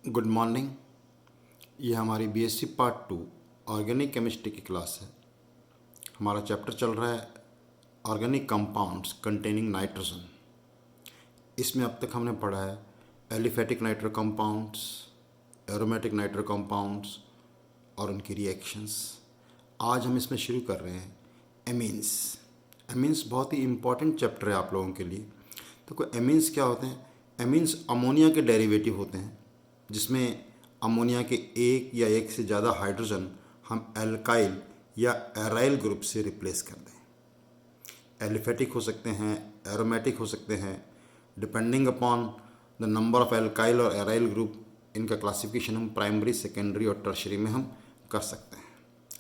Good morning. ये हमारी BSc part 2 organic chemistry की क्लास है। हमारा चैप्टर चल रहा है ऑर्गेनिक कंपाउंड्स कंटेनिंग नाइट्रोजन। इसमें अब तक हमने पढ़ा है aliphatic nitro compounds, aromatic nitro compounds और उनकी रिएक्शंस। आज हम इसमें शुरू कर रहे हैं एमीन्स। एमीन्स बहुत ही इम्पॉर्टेंट चैप्टर है आप लोगों के लिए। तो कोई एमीन्स क्या होते हैं? एमीन्स अमोनिया के डेरिवेटिव होते हैं, जिसमें अमोनिया के एक या एक से ज़्यादा हाइड्रोजन हम एल्काइल या एराइल ग्रुप से रिप्लेस कर दें। एलिफेटिक हो सकते हैं, एरोमेटिक हो सकते हैं, depending upon the number of alkyl और एराइल ग्रुप। इनका क्लासिफिकेशन हम प्राइमरी, सेकेंडरी और टर्शरी में हम कर सकते हैं।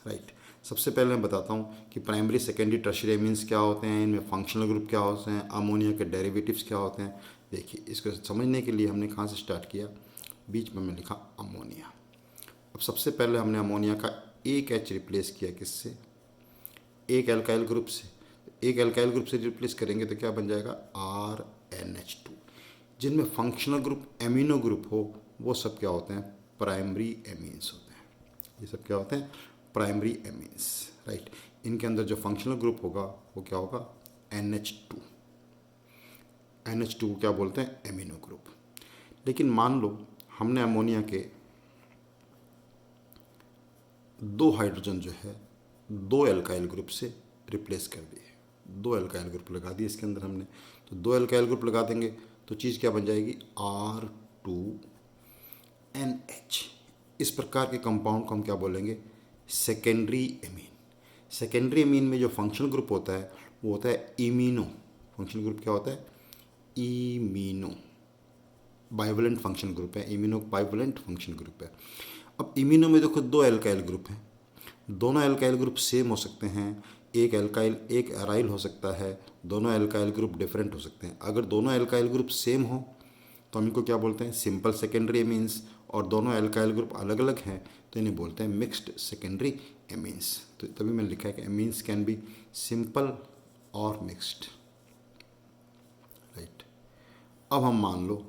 राइट। सबसे पहले मैं बताता हूँ कि प्राइमरी, सेकेंडरी, टर्शरी एमीन्स क्या होते हैं, इनमें फंक्शनल ग्रुप क्या होते हैं, अमोनिया के डेरिवेटिव्स क्या होते हैं। देखिए, इसको समझने के लिए हमने कहाँ से स्टार्ट किया, बीच में मैं लिखा अमोनिया। अब सबसे पहले हमने अमोनिया का एक एच रिप्लेस किया किससे? एक एल्काइल ग्रुप से। एक एल्काइल ग्रुप से रिप्लेस करेंगे तो क्या बन जाएगा? RNH2। जिनमें फंक्शनल ग्रुप एमिनो ग्रुप हो वो सब क्या होते हैं? प्राइमरी एमीन्स होते हैं। ये सब क्या होते हैं? Primary amines. राइट। इनके अंदर जो फंक्शनल ग्रुप होगा वो क्या होगा? NH2। NH2 को क्या बोलते हैं? Amino group. लेकिन मान लो हमने अमोनिया के दो हाइड्रोजन जो है दो एल्काइल ग्रुप से रिप्लेस कर दिए। दो एल्काइल ग्रुप लगा दिए इसके अंदर हमने। तो दो एल्काइल ग्रुप लगा देंगे तो चीज़ क्या बन जाएगी? R2NH। इस प्रकार के कंपाउंड को हम क्या बोलेंगे? Secondary amine. सेकेंडरी एमीन में जो फंक्शनल ग्रुप होता है वो होता है इमीनो। फंक्शनल ग्रुप क्या होता है? इमीनो। बाइवलेंट फंक्शन ग्रुप है, इम्यूनो बाइवलेंट फंक्शन ग्रुप है। अब इम्यूनो में देखो दो एल्काइल ग्रुप हैं, दोनों एल्काइल ग्रुप सेम हो सकते हैं, एक एल्काइल एक एराइल हो सकता है, दोनों एल्काइल ग्रुप डिफरेंट हो सकते हैं। अगर दोनों एल्काइल ग्रुप सेम हो तो हम इनको क्या बोलते हैं? Simple secondary amines. और दोनों एल्काइल ग्रुप अलग अलग हैं तो इन्हें बोलते हैं मिक्स्ड सेकेंडरी एमीन्स। तो तभी मैंने लिखा है कि एमीन्स कैन बी सिंपल और मिक्स्ड। राइट। अब हम मान लो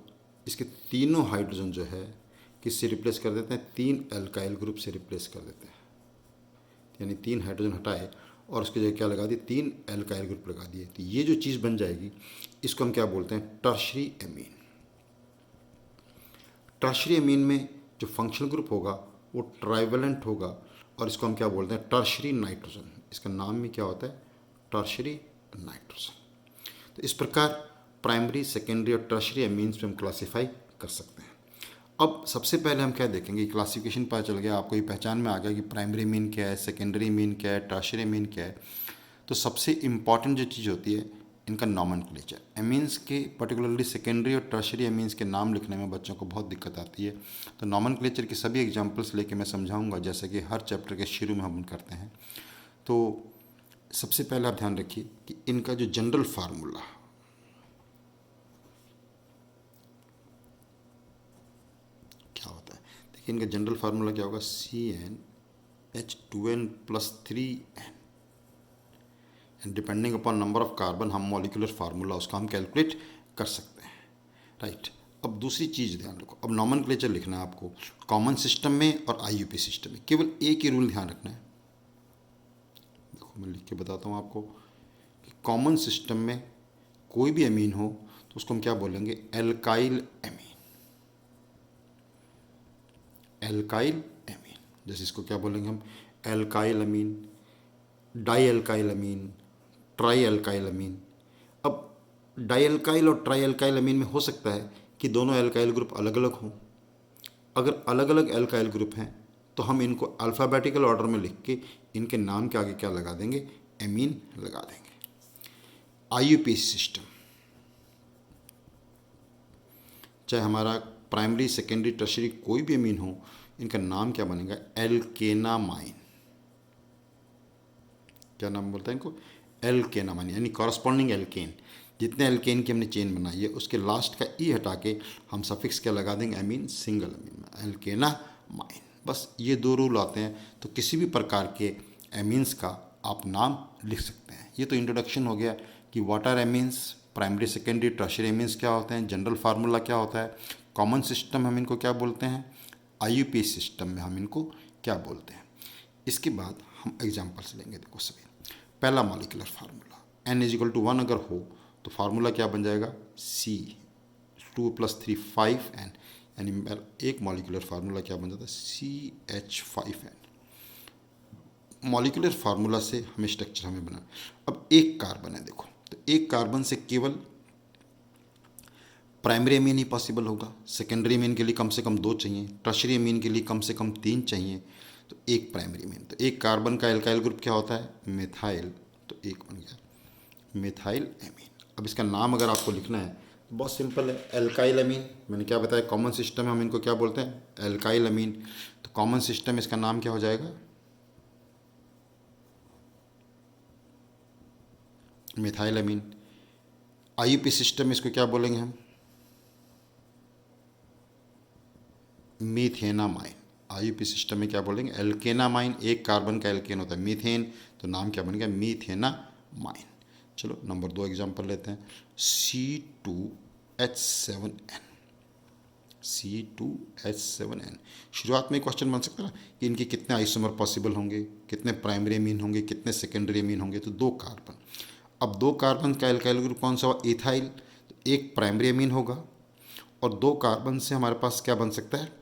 इसके तीनों हाइड्रोजन जो है किससे रिप्लेस कर देते हैं? तीन एल्काइल ग्रुप से रिप्लेस कर देते हैं। यानी तीन हाइड्रोजन हटाए और उसकी जगह क्या लगा दिए? तीन एल्काइल ग्रुप लगा दिए। तो ये जो चीज़ बन जाएगी इसको हम क्या बोलते हैं? Tertiary amine. टर्शरी एमीन में जो फंक्शनल ग्रुप होगा वो ट्राइवेलेंट होगा और इसको हम क्या बोलते हैं? Tertiary nitrogen. इसका नाम भी क्या होता है? Tertiary nitrogen. तो इस प्रकार प्राइमरी, सेकेंडरी और टर्शरी एमीन्स में हम क्लासीफाई कर सकते हैं। अब सबसे पहले हम क्या देखेंगे? क्लासिफिकेशन पता चल गया आपको, ये पहचान में आ गया कि प्राइमरी मीन क्या है, सेकेंडरी मीन क्या है, टर्शरी मीन क्या है। तो सबसे इम्पॉर्टेंट जो चीज़ होती है इनका नॉमेनक्लेचर। एमीन्स के पर्टिकुलरली सेकेंडरी और टर्शरी एमीन्स के नाम लिखने में बच्चों को बहुत दिक्कत आती है। तो नॉमेनक्लेचर की सभी एग्जाम्पल्स लेके मैं समझाऊंगा, जैसे कि हर चैप्टर के शुरू में हम करते हैं। तो सबसे पहले आप ध्यान रखिए कि इनका जो जनरल फार्मूला, इनका जनरल फार्मूला क्या होगा? CnH2n+3n। And depending upon number of carbon हम मॉलिक्यूलर फार्मूला उसका हम कैलकुलेट कर सकते हैं। राइट। अब दूसरी चीज़ ध्यान रखो, अब नॉमेनक्लेचर लिखना है आपको कॉमन सिस्टम में और IUP सिस्टम में। केवल एक ही रूल ध्यान रखना है। देखो मैं लिख के बताता हूँ आपको कि कॉमन सिस्टम में कोई भी एमीन हो तो उसको हम क्या बोलेंगे? Alkyl amine. Alkyl amine. जैसे इसको क्या बोलेंगे हम? एल्काइल अमीन, डाई एल्काइल अमीन, ट्राई एल्काइल अमीन। अब डाई एल्काइल और ट्राई एल्काइल अमीन में हो सकता है कि दोनों एल्काइल ग्रुप अलग अलग हों। अगर अलग अलग एल्काइल ग्रुप हैं तो हम इनको अल्फ़ाबेटिकल ऑर्डर में लिख के इनके नाम के आगे क्या लगा देंगे? एमीन लगा देंगे। IUP सिस्टम, चाहे हमारा प्राइमरी, सेकेंडरी, टर्शरी कोई भी एमीन हो, इनका नाम क्या बनेगा? एल्केनामाइन। क्या नाम बोलता है इनको? एल्केनामाइन, यानी कॉरस्पॉन्डिंग एल्केन। जितने एल्केन की हमने चेन बनाई है उसके लास्ट का ई हटा के हम सफिक्स क्या लगा देंगे? एमीन, सिंगल एमीन में एल्केनामाइन। बस ये दो रूल आते हैं तो किसी भी प्रकार के एमीन्स का आप नाम लिख सकते हैं। ये तो इंट्रोडक्शन हो गया कि what are amines, primary, secondary, tertiary amines क्या होते हैं, जनरल फार्मूला क्या होता है, कॉमन सिस्टम हम इनको क्या बोलते हैं, IUPAC सिस्टम में हम इनको क्या बोलते हैं। इसके बाद हम एग्जाम्पल्स लेंगे। देखो सभी, पहला मॉलिक्यूलर फार्मूला n=1 अगर हो तो फार्मूला क्या बन जाएगा, C2 + 3 5n, यानी एक मॉलिक्यूलर फार्मूला क्या बन जाता है, CH5n। मॉलिक्यूलर फार्मूला से हमें स्ट्रक्चर हमें बना। अब एक कार्बन है, देखो तो एक कार्बन से केवल प्राइमरी अमीन ही पॉसिबल होगा, सेकेंडरी अमीन के लिए कम से कम 2 चाहिए, टर्शरी अमीन के लिए कम से कम 3 चाहिए, तो एक प्राइमरी अमीन। तो एक कार्बन का एल्काइल ग्रुप क्या होता है, मिथाइल, तो एक बन गया मिथाइल अमीन। अब इसका नाम अगर आपको लिखना है तो बहुत सिंपल है, एल्काइल अमीन। मैंने क्या बताया, कॉमन सिस्टम में हम इनको क्या बोलते हैं, एल्काइल अमीन। तो कॉमन सिस्टम में इसका नाम क्या हो जाएगा, मिथाइल अमीन। IUPAC सिस्टम में इसको क्या बोलेंगे हम, मीथेनामाइन। IUPAC सिस्टम में क्या बोलेंगे, एल्केनामाइन। एक कार्बन का एल्केन होता है मीथेन, तो नाम क्या बन गया, मीथेनामाइन। चलो नंबर 2 एग्जांपल लेते हैं, C2H7n। C2H7n। शुरुआत में क्वेश्चन बन सकता है ना कि इनके कितने आइसोमर पॉसिबल होंगे, कितने प्राइमरी अमीन होंगे, कितने सेकेंडरी अमीन होंगे। तो 2 कार्बन, अब 2 कार्बन का एल्काइल ग्रुप कौन सा हुआ, इथाइल, तो एक प्राइमरी अमीन होगा और 2 कार्बन से हमारे पास क्या बन सकता है,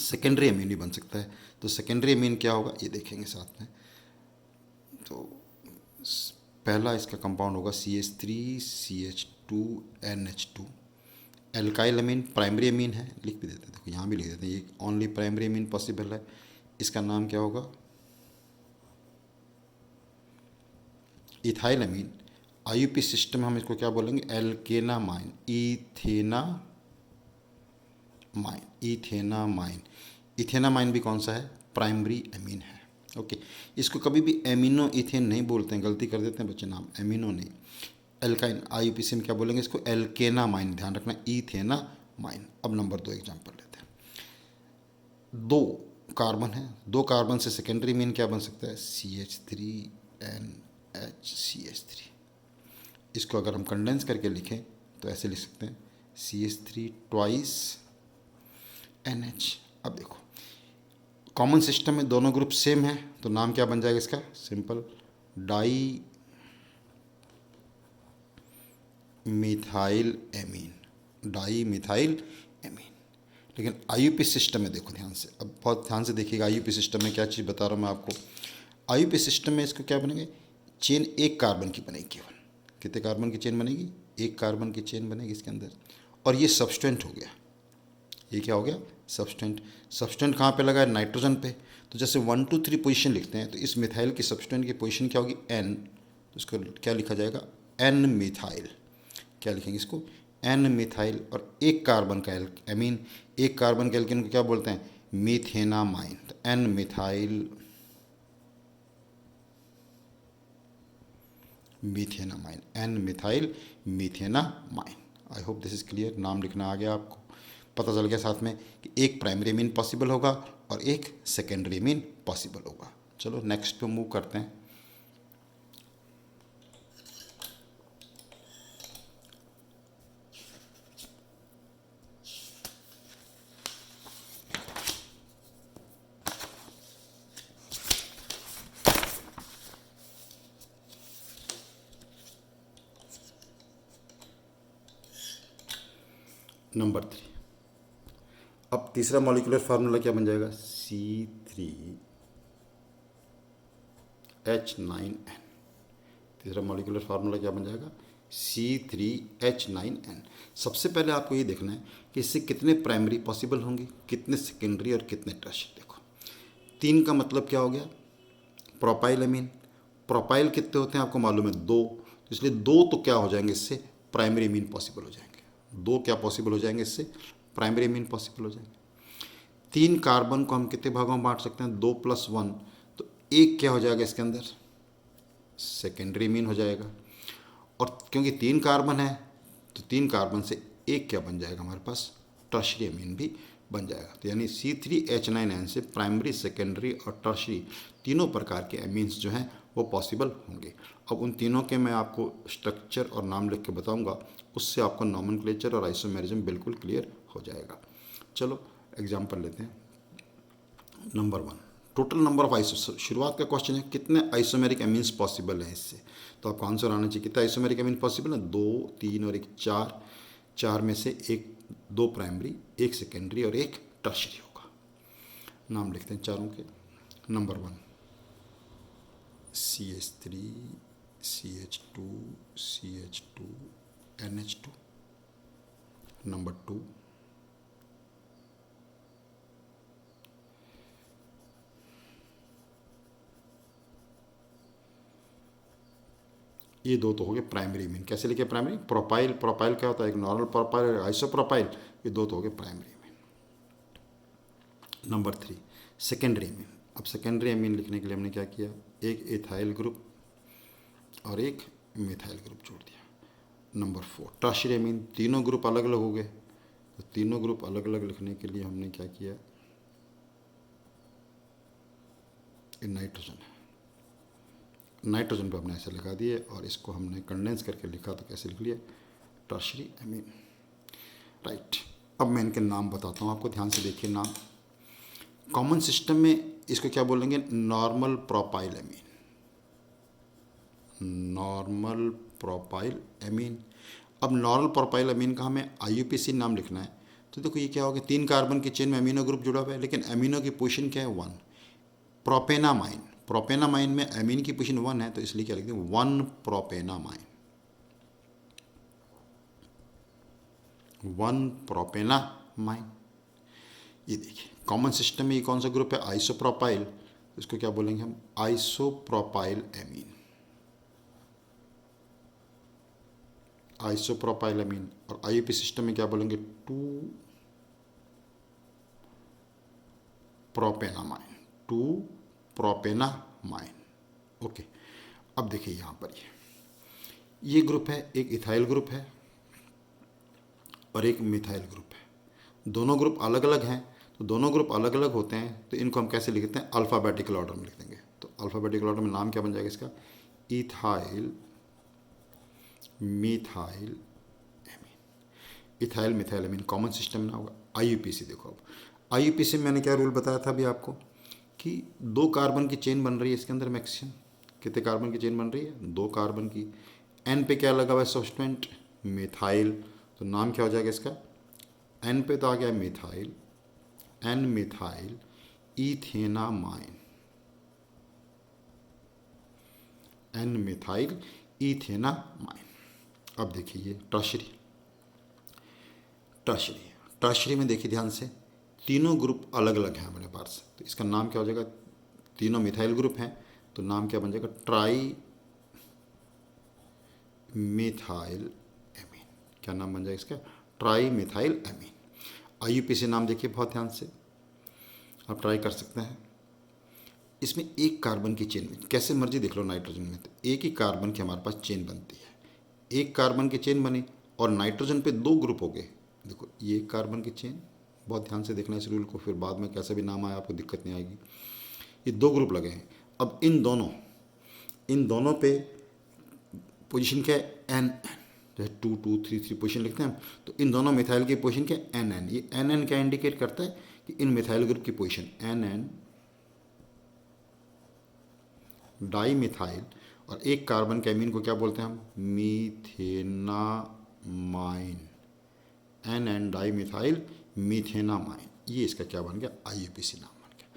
सेकेंडरी अमीन भी बन सकता है। तो सेकेंडरी अमीन क्या होगा ये देखेंगे साथ में। तो पहला इसका कंपाउंड होगा CH3CH2NH2। एल्काइल अमीन प्राइमरी अमीन है, लिख भी देते हैं, देखो यहाँ भी लिख देते हैं, ये ओनली प्राइमरी अमीन पॉसिबल है। इसका नाम क्या होगा, इथाइल अमीन। IUPAC सिस्टम में हम इसको क्या बोलेंगे, एल्केनामाइन, इथेनामाइन। इथेनामाइन भी कौन सा है, प्राइमरी अमीन है। ओके, इसको कभी भी एमिनो इथेन नहीं बोलते हैं, गलती कर देते हैं बच्चे, नाम एमिनो नहीं। एल्काइन IUPAC में क्या बोलेंगे इसको, एल्केनामाइन, ध्यान रखना, इथेनामाइन। अब नंबर 2 एग्जाम्पल लेते हैं। 2 कार्बन है, 2 कार्बन से सेकेंडरी अमीन क्या बन सकता है, CH3NHCH3। इसको अगर हम कंडेंस करके लिखें तो ऐसे लिख सकते हैं, CH3 ट्वाइस NH। अब देखो कॉमन सिस्टम में दोनों ग्रुप सेम है, तो नाम क्या बन जाएगा इसका, simple di methyl amine, di methyl amine. लेकिन IUPAC सिस्टम में देखो ध्यान से, अब बहुत ध्यान से देखिएगा, IUPAC सिस्टम में क्या चीज़ बता रहा हूँ मैं आपको। IUPAC सिस्टम में इसको क्या बनेंगे, चेन एक कार्बन की बनेगी केवल। कितने कार्बन की चेन बनेगी, एक कार्बन की चेन बनेगी इसके अंदर। और ये सब्सटेंट हो गया, ये क्या हो गया, सब्सटेंट। सब्सटेंट कहाँ पे लगा है, नाइट्रोजन पे। तो जैसे 1 2 3 पोजीशन लिखते हैं, तो इस मिथाइल की सब्सटेंट की पोजीशन क्या होगी, N। तो इसको क्या लिखा जाएगा, N मिथाइल। क्या लिखेंगे इसको, N मिथाइल। और एक कार्बन का एमीन, एक कार्बन के एल्केन को क्या बोलते हैं, मीथेनामाइन। तो N methyl मीथेनामाइन, N methyl मीथेनामाइन। I hope this is clear. नाम लिखना आ गया आपको, पता चल गया साथ में कि एक प्राइमरी अमीन पॉसिबल होगा और एक सेकेंडरी अमीन पॉसिबल होगा। चलो नेक्स्ट पे मूव करते हैं। नंबर 3, अब तीसरा मॉलिक्यूलर फार्मूला क्या बन जाएगा, C3H9n। तीसरा मॉलिक्यूलर फार्मूला क्या बन जाएगा, C3H9n। सबसे पहले आपको ये देखना है कि इससे कितने प्राइमरी पॉसिबल होंगे, कितने सेकेंडरी और कितने टर्शियरी। देखो 3 का मतलब क्या हो गया, प्रोपाइल अमीन। प्रोपाइल कितने होते हैं आपको मालूम है, 2। तो इसलिए 2 तो क्या हो जाएंगे, इससे प्राइमरी अमीन पॉसिबल हो जाएंगे। 2 क्या पॉसिबल हो जाएंगे, इससे प्राइमरी अमीन पॉसिबल हो जाएंगे। 3 कार्बन को हम कितने भागों में बांट सकते हैं, 2 + 1। तो एक क्या हो जाएगा इसके अंदर, सेकेंडरी अमीन हो जाएगा। और क्योंकि 3 कार्बन है तो 3 कार्बन से एक क्या बन जाएगा हमारे पास, टर्शरी अमीन भी बन जाएगा। तो यानी C3H9n से प्राइमरी, सेकेंडरी और टर्शरी तीनों प्रकार के अमीन्स जो हैं वो पॉसिबल होंगे। अब उन तीनों के मैं आपको स्ट्रक्चर और नाम लिख के बताऊंगा, उससे आपको नॉमेनक्लेचर और आइसोमेरिज्म बिल्कुल क्लियर हो जाएगा। चलो एग्जाम्पल लेते हैं। Number 1, total number of iso, शुरुआत का क्वेश्चन है कितने आइसोमेरिक एमीन्स पॉसिबल हैं इससे, तो आपको आंसर आना चाहिए कितने आइसोमेरिक एमीन पॉसिबल है, 2, 3 और 1 4, 4 में से एक 2 प्राइमरी, 1 सेकेंडरी और 1 टर्शरी होगा। नाम लिखते हैं चारों के। Number 1 CH3 CH2 CH2 NH2। Number 2 ये 2 तो हो गए प्राइमरी मीन। कैसे लिखे प्राइमरी, प्रोपाइल, प्रोपाइल क्या होता है, एक नॉर्मल प्रोपाइल और आइसोप्रोपाइल, ये 2 तो हो गए primary mean. Number 3 secondary mean. अब सेकेंडरी मीन लिखने के लिए हमने क्या किया, एक एथाइल ग्रुप और एक मिथाइल ग्रुप जोड़ दिया। नंबर 4 टर्शियरी मीन, तीनों ग्रुप अलग अलग हो गए, तो तीनों ग्रुप अलग अलग लिखने के लिए हमने क्या किया, नाइट्रोजन है, नाइट्रोजन पर हमने ऐसे लिखा दिए और इसको हमने कंडेंस करके लिखा तो कैसे लिख लिया, टर्शरी एमीन। राइट, अब मैं इनके नाम बताता हूँ आपको, ध्यान से देखिए नाम। कॉमन सिस्टम में इसको क्या बोलेंगे, normal propyl amine, normal propyl amine. अब नॉर्मल प्रोपाइल एमीन का हमें IUPAC नाम लिखना है, तो देखो ये क्या होगा, 3 कार्बन की चेन में अमीनो ग्रुप जुड़ा हुआ है, लेकिन अमीनो की पोजीशन क्या है, 1। प्रोपेनामाइन, प्रोपेनामाइन में अमीन की पोजीशन 1 है, तो इसलिए क्या लिखते हैं, 1 प्रोपेनामाइन, 1 प्रोपेनामाइन। ये देखिए कॉमन सिस्टम में ये कौन सा ग्रुप है, आइसोप्रोपाइल, इसको क्या बोलेंगे हम, आइसोप्रोपाइल एमीन, आइसोप्रोपाइल एमीन। और IUPAC सिस्टम में क्या बोलेंगे, 2 प्रोपेनामाइन, 2 प्रोपेनामाइन। ओके, अब देखिए यहाँ पर ये ग्रुप है, एक इथाइल ग्रुप है और एक मिथाइल ग्रुप है। दोनों ग्रुप अलग अलग हैं, तो दोनों ग्रुप अलग अलग होते हैं, तो इनको हम कैसे लिखते हैं, अल्फ़ाबेटिकल ऑर्डर में लिख देंगे। तो अल्फ़ाबेटिकल ऑर्डर में नाम क्या बन जाएगा इसका, ethyl methyl amine, ethyl methyl amine. Common system ना होगा। IUPAC देखो, अब IUPAC में मैंने क्या रूल बताया था अभी आपको, कि 2 कार्बन की चेन बन रही है इसके अंदर मैक्सिमम, कितने कार्बन की चेन बन रही है, 2 कार्बन की। N पे क्या लगा हुआ है सब्स्टिट्यूएंट, मिथाइल, तो नाम क्या हो जाएगा इसका, N पे तो आ गया methyl, N methyl ethanamine, N methyl ethanamine. अब देखिए ये टर्शरी, टर्शरी, टर्शरी में देखिए ध्यान से, तीनों ग्रुप अलग अलग हैं हमारे पास, तो इसका नाम क्या हो जाएगा, तीनों मिथाइल ग्रुप हैं, तो नाम क्या बन जाएगा, ट्राई मिथाइल एमीन। क्या नाम बन जाएगा इसका, ट्राई मिथाइल एमीन। IUPAC नाम देखिए बहुत ध्यान से, आप ट्राई कर सकते हैं। इसमें एक कार्बन की चेन में, कैसे मर्जी देख लो, नाइट्रोजन में तो एक ही कार्बन की हमारे पास चेन बनती है, एक कार्बन की चेन बनी और नाइट्रोजन पे 2 ग्रुप हो गए। देखो ये एक कार्बन की चेन, बहुत ध्यान से देखना इस रूल को, फिर बाद में कैसा भी नाम आया आपको दिक्कत नहीं आएगी। ये 2 ग्रुप लगे हैं, अब इन दोनों पे पोजीशन क्या है, एन, जैसे 2 2 3 3 पोजीशन लिखते हैं हम, तो इन दोनों मिथाइल की पोजीशन क्या है, NN। ये NN क्या इंडिकेट करता है कि इन मिथाइल ग्रुप की पोजीशन NN डाई मिथाइल, और एक कार्बन के अमीन को क्या बोलते हैं हम, मीथेनामाइन, NN डाई मिथाइल मीथेनामाइन। ये इसका क्या बन गया, IUPAC नाम बन गया।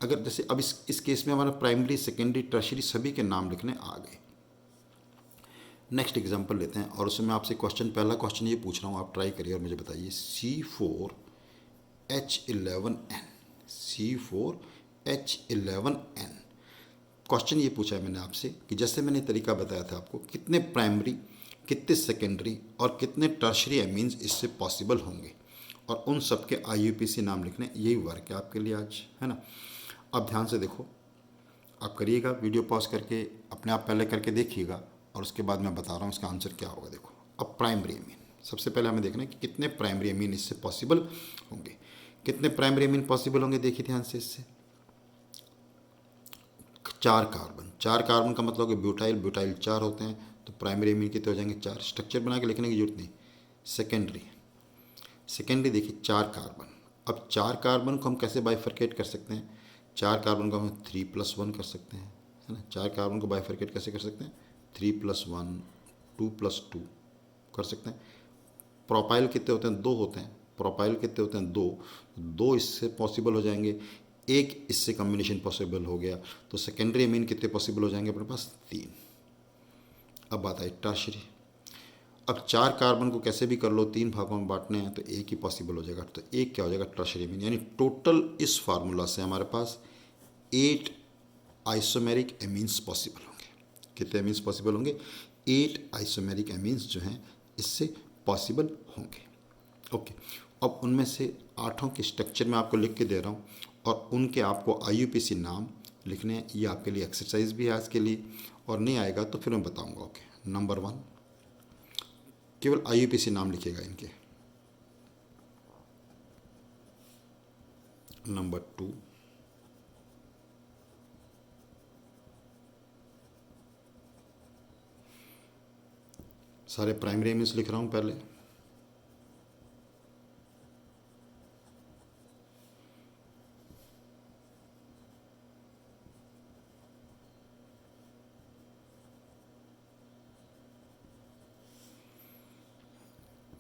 अगर जैसे अब इस केस में हमारा प्राइमरी सेकेंडरी टर्शरी सभी के नाम लिखने आ गए। नेक्स्ट एग्जांपल लेते हैं और उसमें आपसे क्वेश्चन, पहला क्वेश्चन ये पूछ रहा हूँ, आप ट्राई करिए और मुझे बताइए। C4H11N, C4H11N। क्वेश्चन ये पूछा है मैंने आपसे कि जैसे मैंने तरीका बताया था आपको, कितने प्राइमरी, कितने सेकेंडरी और कितने टर्शरी एमीन्स इससे पॉसिबल होंगे, और उन सब के IUPAC नाम लिखने, यही वर्क है आपके लिए आज, है ना। अब ध्यान से देखो, आप करिएगा, वीडियो पॉज करके अपने आप पहले करके देखिएगा और उसके बाद मैं बता रहा हूँ इसका आंसर क्या होगा। देखो अब प्राइमरी एमीन, सबसे पहले हमें देखना है कि कितने प्राइमरी एमीन इससे पॉसिबल होंगे। कितने प्राइमरी एमीन पॉसिबल होंगे, देखिए ध्यान से, इससे 4 कार्बन, 4 कार्बन का मतलब कि ब्यूटाइल, ब्यूटाइल 4 होते हैं, तो प्राइमरी एमीन कितने हो जाएंगे, 4। स्ट्रक्चर बना के लिखने की जरूरत नहीं। सेकेंडरी, सेकेंडरी देखिए 4 कार्बन। अब 4 कार्बन को हम कैसे बाइफरकेट कर सकते हैं? 4 कार्बन को हम 3+1 कर सकते हैं, है ना। 4 कार्बन को बाइफरकेट कैसे कर सकते हैं? 3+1, 2+2 कर सकते हैं। प्रोपाइल कितने होते हैं? 2 होते हैं। प्रोपाइल कितने होते हैं? 2। 2 इससे पॉसिबल हो जाएंगे, एक इससे कम्बिनेशन पॉसिबल हो गया, तो सेकेंडरी अमीन कितने पॉसिबल हो जाएंगे अपने पास? 3। अब बात आई टर्शरी। अब 4 कार्बन को कैसे भी कर लो, 3 भागों में बांटने हैं तो एक ही पॉसिबल हो जाएगा, तो एक क्या हो जाएगा? टर्शरी अमीन। यानी टोटल इस फार्मूला से हमारे पास 8 आइसोमेरिक एमीन्स पॉसिबल होंगे। कितने एमीन्स पॉसिबल होंगे? 8 आइसोमेरिक एमीन्स जो हैं इससे पॉसिबल होंगे। ओके, अब उनमें से 8 के स्ट्रक्चर में आपको लिख के दे रहा हूँ और उनके आपको IUPAC नाम लिखने हैं। ये आपके लिए एक्सरसाइज भी है आज के लिए, और नहीं आएगा तो फिर मैं बताऊँगा। ओके, नंबर 1 केवल IUPAC नाम लिखिएगा इनके। नंबर 2 सारे प्राइमरी एमीन्स लिख रहा हूँ पहले।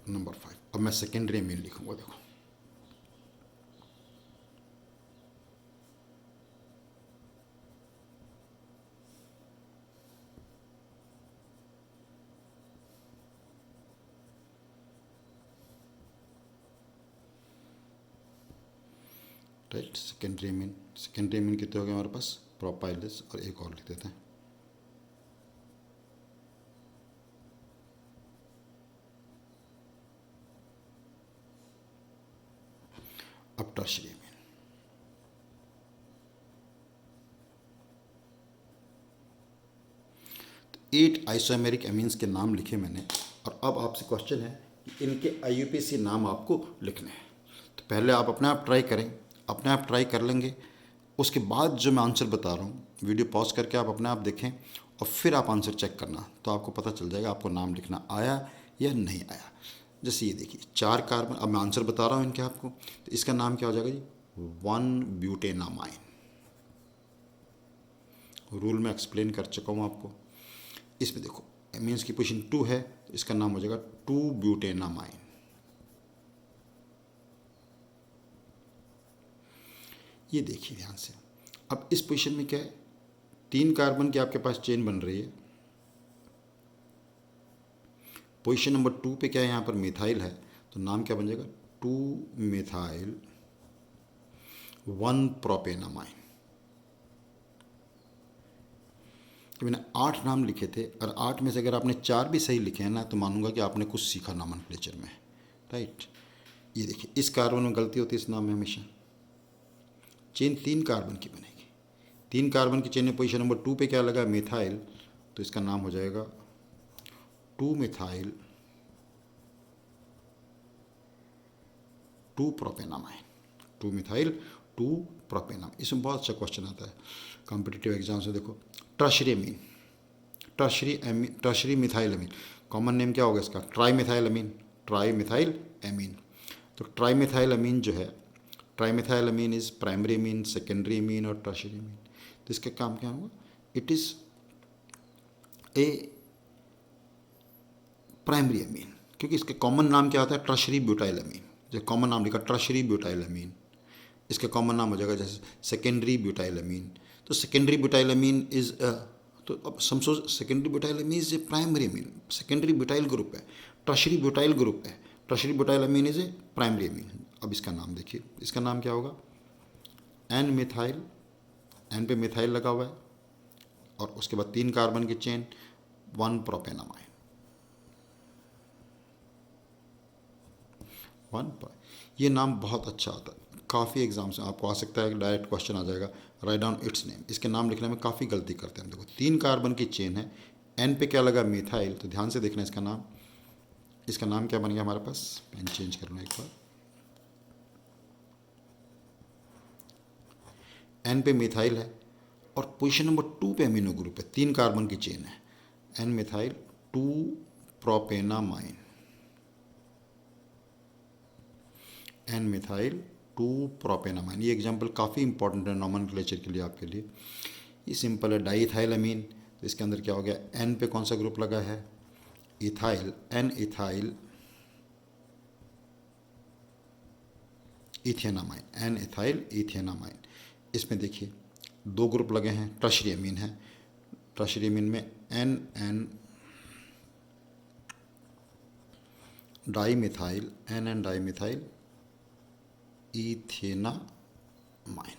नंबर 5 अब मैं सेकेंडरी एमीन लिखूंगा। देखो राइट, सेकेंडरी एमीन कितने हो गए हमारे पास? प्रोपाइलिस, और एक और लिख देते हैं। अब टर्शरी एमीन। तो 8 आइसोमेरिक एमीन्स के नाम लिखे मैंने, और अब आपसे क्वेश्चन है कि इनके IUPAC नाम आपको लिखने हैं। तो पहले आप अपने आप ट्राई करें, अपने आप ट्राई कर लेंगे। उसके बाद जो मैं आंसर बता रहा हूँ, वीडियो पॉज करके आप अपने आप देखें और फिर आप आंसर चेक करना, तो आपको पता चल जाएगा आपको नाम लिखना आया या नहीं आया। जैसे ये देखिए 4 कार्बन, अब मैं आंसर बता रहा हूँ इनके आपको, तो इसका नाम क्या हो जाएगा जी? 1-ब्यूटेनामाइन। रूल में एक्सप्लेन कर चुका हूँ आपको। इसमें देखो एमीन्स की पोजीशन 2 है, तो इसका नाम हो जाएगा 2-ब्यूटेनामाइन। ये देखिए ध्यान से। अब इस पोजीशन में क्या है? 3 कार्बन की आपके पास चेन बन रही है। पोजीशन नंबर 2 पे क्या है? यहाँ पर मिथाइल है, तो नाम क्या बन जाएगा? 2-मिथाइल 1-प्रोपेनामाइन। कि मैंने 8 नाम लिखे थे, और 8 में से अगर आपने 4 भी सही लिखे हैं ना, तो मानूंगा कि आपने कुछ सीखा नोमेनक्लेचर में। राइट, ये देखिए इस कार्बन में गलती होती है इस नाम में हमेशा। चेन 3 कार्बन की बनेगी। 3 कार्बन की चेन में पोजीशन नंबर 2 पे क्या लगा? मिथाइल, तो इसका नाम हो जाएगा 2-मिथाइल 2-प्रोपेनामाइन। 2-मिथाइल 2-प्रोपेनामाइन। इसमें बहुत अच्छा क्वेश्चन आता है कॉम्पिटिटिव एग्जाम्स में। देखो टर्शरी अमीन, टर्शरी मिथाइल अमीन, कॉमन नेम क्या होगा इसका? ट्राईमिथाइल अमीन। ट्राईमिथाइल अमीन, तो ट्राईमिथाइल अमीन जो है, trimethyl amine is primary amine, secondary amine और टर्शरी अमीन। तो इसका काम क्या होगा? It is a primary amine, क्योंकि इसके कॉमन नाम क्या होता है? Tertiary butyl amine. जो कॉमन नाम लिखा टर्शरी ब्यूटाइल अमीन, इसका कॉमन नाम हो जाएगा जैसे सेकेंडरी ब्यूटाइल अमीन। तो सेकेंडरी ब्यूटाइल अमीन इज, तो अब समझो secondary butyl amine is a primary amine. Secondary butyl group है, टर्शरी ब्यूटाइल ग्रुप है, tertiary butyl amine is a primary amine. अब इसका नाम देखिए, इसका नाम क्या होगा? एन मिथाइल, एन पे मिथाइल लगा हुआ है, और उसके बाद 3 कार्बन की चेन, 1-प्रोपेनामाइन। 1, ये नाम बहुत अच्छा आता है, काफ़ी एग्जाम्स में आपको आ सकता है, डायरेक्ट क्वेश्चन आ जाएगा, राइट डाउन इट्स नेम। इसके नाम लिखने में काफ़ी गलती करते हैं। देखो 3 कार्बन की चेन है, एन पे क्या लगा? मिथाइल, तो ध्यान से देखना इसका नाम। इसका नाम क्या बन गया हमारे पास? पेन चेंज करना एक बार। एन पे मिथाइल है, और पोजीशन नंबर 2 पे अमीनो ग्रुप है, 3 कार्बन की चेन है, N methyl two propanamine. N methyl 2 propanamine. ये एग्जांपल काफ़ी इंपॉर्टेंट है नॉमेनक्लेचर के लिए आपके लिए। ये सिंपल है, डाईइथाइल अमीन, तो इसके अंदर क्या हो गया, एन पे कौन सा ग्रुप लगा है, ethyl, N ethyl ethanamine, N ethyl ethanamine. इसमें देखिए 2 ग्रुप लगे हैं, टर्शरी अमीन है, टर्शरी अमीन में N N dimethyl, N N dimethyl ethanamine,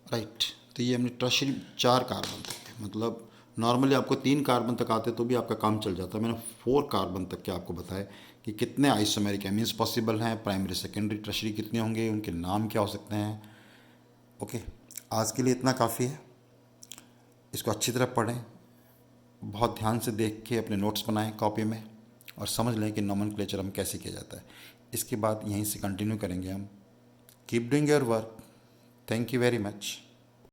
right. तो ये हमने टर्शरी 4 कार्बन तक है, मतलब नॉर्मली आपको 3 कार्बन तक आते तो भी आपका काम चल जाता है। मैंने 4 कार्बन तक के आपको बताया कि कितने आइसोमेरिक एमीन्स पॉसिबल हैं, प्राइमरी सेकेंडरी टर्शरी कितने होंगे, उनके नाम क्या हो सकते हैं। ओके, आज के लिए इतना काफ़ी है। इसको अच्छी तरह पढ़ें, बहुत ध्यान से देख के अपने नोट्स बनाएं कॉपी में, और समझ लें कि नोमेनक्लेचर हम कैसे किया जाता है। इसके बाद यहीं से कंटिन्यू करेंगे हम। Keep doing your work. Thank you very much.